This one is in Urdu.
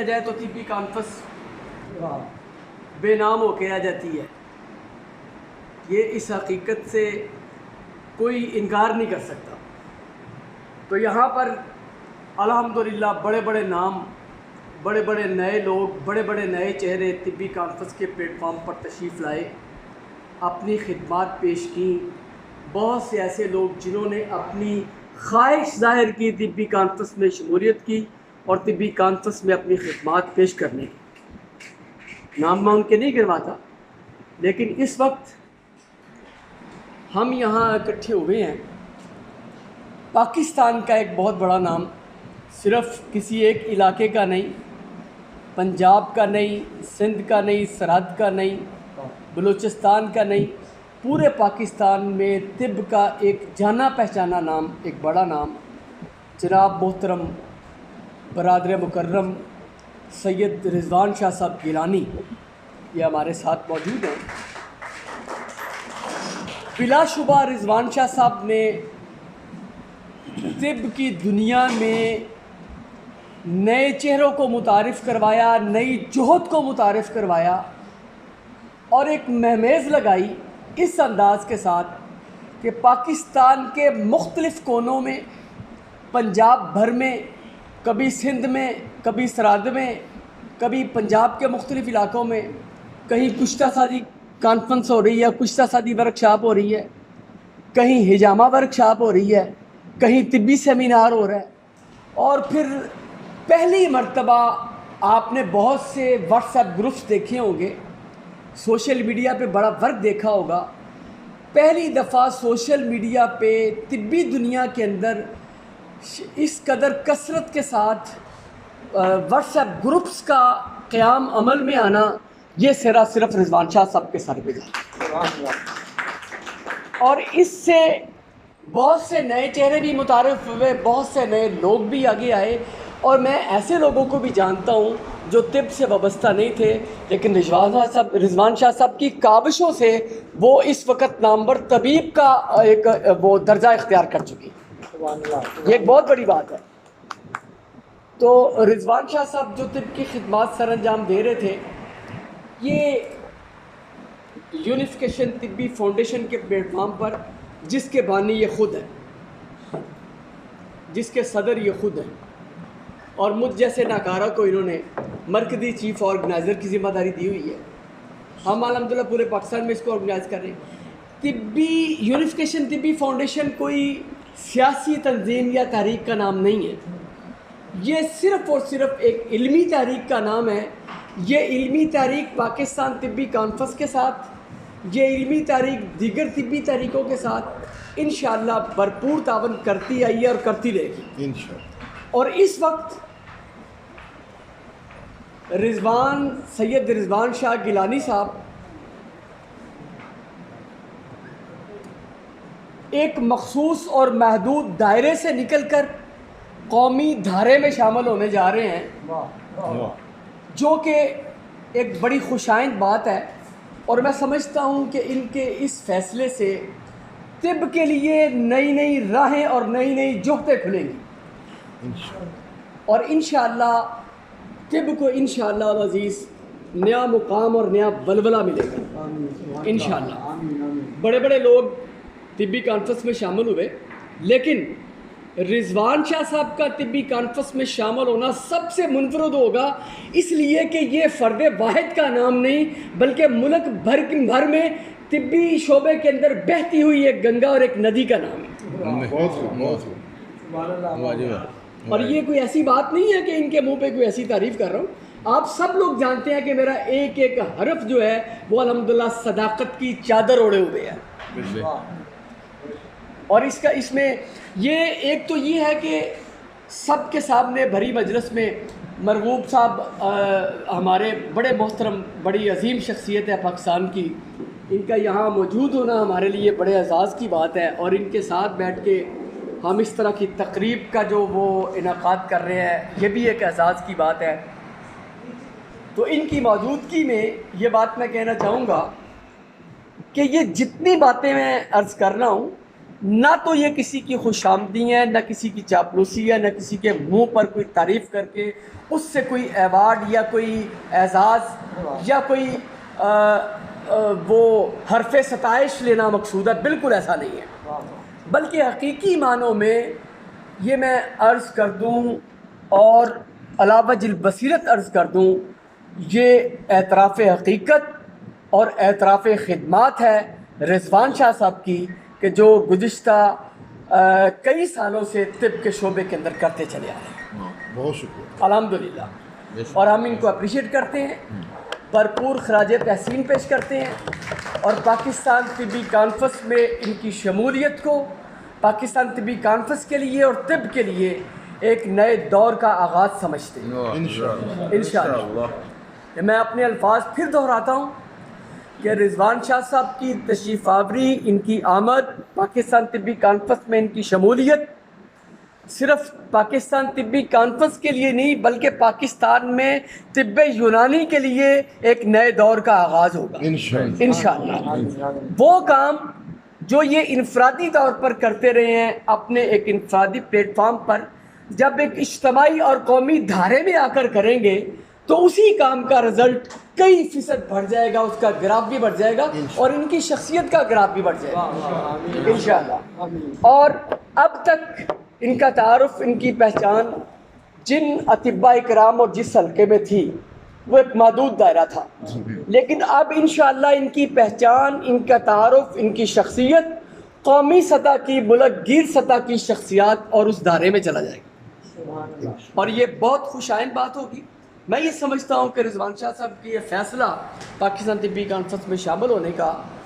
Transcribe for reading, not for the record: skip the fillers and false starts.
جائے تو طبی کانفرنس بے نام ہو کے آ جاتی ہے، یہ اس حقیقت سے کوئی انکار نہیں کر سکتا۔ تو یہاں پر الحمدللہ بڑے بڑے نام، بڑے بڑے نئے لوگ، بڑے بڑے نئے چہرے طبی کانفرنس کے پلیٹ فارم پر تشریف لائے، اپنی خدمات پیش کیں۔ بہت سے ایسے لوگ جنہوں نے اپنی خواہش ظاہر کی طبی کانفرنس میں شمولیت کی اور طبی کانفرنس میں اپنی خدمات پیش کرنے کی، نام میں ان کے نہیں گرواتا، لیکن اس وقت ہم یہاں اکٹھے ہوئے ہیں۔ پاکستان کا ایک بہت بڑا نام، صرف کسی ایک علاقے کا نہیں، پنجاب کا نہیں، سندھ کا نہیں، سرحد کا نہیں، بلوچستان کا نہیں، پورے پاکستان میں طب کا ایک جانا پہچانا نام، ایک بڑا نام، جناب محترم برادر مکرم سید رضوان شاہ صاحب گیلانی، یہ ہمارے ساتھ موجود ہیں۔ بلا شبہ رضوان شاہ صاحب نے طب کی دنیا میں نئے چہروں کو متعارف کروایا، نئی جہد کو متعارف کروایا اور ایک مہمیز لگائی اس انداز کے ساتھ کہ پاکستان کے مختلف کونوں میں، پنجاب بھر میں، کبھی سندھ میں، کبھی سرحد میں، کبھی پنجاب کے مختلف علاقوں میں، کہیں کشتہ سازی کانفرنس ہو رہی ہے، کشتہ سازی ورکشاپ ہو رہی ہے، کہیں ہجامہ ورکشاپ ہو رہی ہے، کہیں طبی سیمینار ہو رہا ہے۔ اور پھر پہلی مرتبہ آپ نے بہت سے واٹس ایپ گروپس دیکھے ہوں گے، سوشل میڈیا پہ بڑا ورک دیکھا ہوگا۔ پہلی دفعہ سوشل میڈیا پہ طبی دنیا کے اندر اس قدر کثرت کے ساتھ واٹس ایپ گروپس کا قیام عمل میں آنا، یہ صرف رضوان شاہ صاحب کے سر پہ جاتا۔ اور اس سے بہت سے نئے چہرے بھی متعارف ہوئے، بہت سے نئے لوگ بھی آگے آئے، اور میں ایسے لوگوں کو بھی جانتا ہوں جو طب سے وابستہ نہیں تھے، لیکن رضوان شاہ صاحب کی کاوشوں سے وہ اس وقت نامور طبیب کا ایک وہ درجہ اختیار کر چکی، یہ ایک بہت بڑی بات ہے۔ تو رضوان شاہ صاحب جو طب کی خدمات سر انجام دے رہے تھے، یہ یونیفیکیشن طبی فاؤنڈیشن کے پلیٹ فارم پر، جس کے بانی یہ خود ہے، جس کے صدر یہ خود ہیں، اور مجھ جیسے ناکارہ کو انہوں نے مرکزی چیف آرگنائزر کی ذمہ داری دی ہوئی ہے۔ ہم الحمدللہ پورے پاکستان میں اس کو آرگنائز کر رہے ہیں۔ طبی یونیفیکیشن طبی فاؤنڈیشن کوئی سیاسی تنظیم یا تحریک کا نام نہیں ہے، یہ صرف اور صرف ایک علمی تحریک کا نام ہے۔ یہ علمی تحریک پاکستان طبی کانفرنس کے ساتھ، یہ علمی تحریک دیگر طبی تحریکوں کے ساتھ انشاءاللہ بھرپور تعاون کرتی آئی ہے اور کرتی رہے گی انشاءاللہ۔ اور اس وقت سید رضوان شاہ گیلانی صاحب ایک مخصوص اور محدود دائرے سے نکل کر قومی دھارے میں شامل ہونے جا رہے ہیں، جو کہ ایک بڑی خوشائند بات ہے۔ اور میں سمجھتا ہوں کہ ان کے اس فیصلے سے طب کے لیے نئی نئی راہیں اور نئی نئی جہتیں کھلیں گی، اور انشاءاللہ طب کو انشاءاللہ العزیز نیا مقام اور نیا ولولہ ملے گا انشاءاللہ۔ بڑے بڑے لوگ طبی کانفرنس میں شامل ہوئے، لیکن رضوان شاہ صاحب کا طبی کانفرنس میں شامل ہونا سب سے منفرد ہوگا، اس لیے کہ یہ فرد واحد کا نام نہیں، بلکہ ملک بھر میں طبی شعبے کے اندر بہتی ہوئی ایک گنگا اور ایک ندی کا نام ہے۔ اور یہ کوئی ایسی بات نہیں ہے کہ ان کے منہ پہ کوئی ایسی تعریف کر رہا ہوں، آپ سب لوگ جانتے ہیں کہ میرا ایک ایک حرف جو ہے وہ الحمدللہ صداقت کی چادر اوڑے ہوئے ہے۔ اور اس میں یہ ایک تو یہ ہے کہ سب کے سامنے بھری مجلس میں مرغوب صاحب ہمارے بڑے محترم، بڑی عظیم شخصیت ہے پاکستان کی، ان کا یہاں موجود ہونا ہمارے لیے بڑے اعزاز کی بات ہے، اور ان کے ساتھ بیٹھ کے ہم اس طرح کی تقریب کا جو وہ انعقاد کر رہے ہیں، یہ بھی ایک اعزاز کی بات ہے۔ تو ان کی موجودگی میں یہ بات میں کہنا چاہوں گا کہ یہ جتنی باتیں میں عرض کر رہا ہوں، نہ تو یہ کسی کی خوش آمدی ہے، نہ کسی کی چاپلوسی ہے، نہ کسی کے منہ پر کوئی تعریف کر کے اس سے کوئی ایوارڈ یا کوئی اعزاز یا کوئی وہ حرف ستائش لینا مقصود ہے. بالکل ایسا نہیں ہے، بلکہ حقیقی معنوں میں یہ میں عرض کر دوں اور علاوہ البصیرت عرض کر دوں، یہ اعتراف حقیقت اور اعتراف خدمات ہے رضوان شاہ صاحب کی، کہ جو گزشتہ کئی سالوں سے طب کے شعبے کے اندر کرتے چلے آ رہے ہیں. بہت شکریہ. الحمدللہ. اور ہم ان کو اپریشیٹ کرتے ہیں، بھرپور خراج تحسین پیش کرتے ہیں، اور پاکستان طبی کانفرنس میں ان کی شمولیت کو پاکستان طبی کانفرنس کے لیے اور طب کے لیے ایک نئے دور کا آغاز سمجھتے ہیں انشاءاللہ. میں اپنے الفاظ پھر دہراتا ہوں کہ رضوان شاہ صاحب کی تشریف آوری، ان کی آمد، پاکستان طبی کانفرنس میں ان کی شمولیت صرف پاکستان طبی کانفرنس کے لیے نہیں بلکہ پاکستان میں طب یونانی کے لیے ایک نئے دور کا آغاز ہوگا انشاءاللہ. وہ کام جو یہ انفرادی طور پر کرتے رہے ہیں اپنے ایک انفرادی پلیٹ فارم پر، جب ایک اجتماعی اور قومی دھارے میں آ کر کریں گے تو اسی کام کا رزلٹ کئی فیصد بڑھ جائے گا، اس کا گراف بھی بڑھ جائے گا اور ان کی شخصیت کا گراف بھی بڑھ جائے گا انشاءاللہ. اور اب تک ان کا تعارف، ان کی پہچان جن اطباء کرام اور جس حلقے میں تھی وہ ایک محدود دائرہ تھا، لیکن اب انشاءاللہ ان کی پہچان، ان کا تعارف، ان کی شخصیت قومی سطح کی، ملک گیر سطح کی شخصیات اور اس دائرے میں چلا جائے گا، اور یہ بہت خوش آئند بات ہوگی. میں یہ سمجھتا ہوں کہ رضوان شاہ صاحب کی یہ فیصلہ پاکستان طبی کانفرنس میں شامل ہونے کا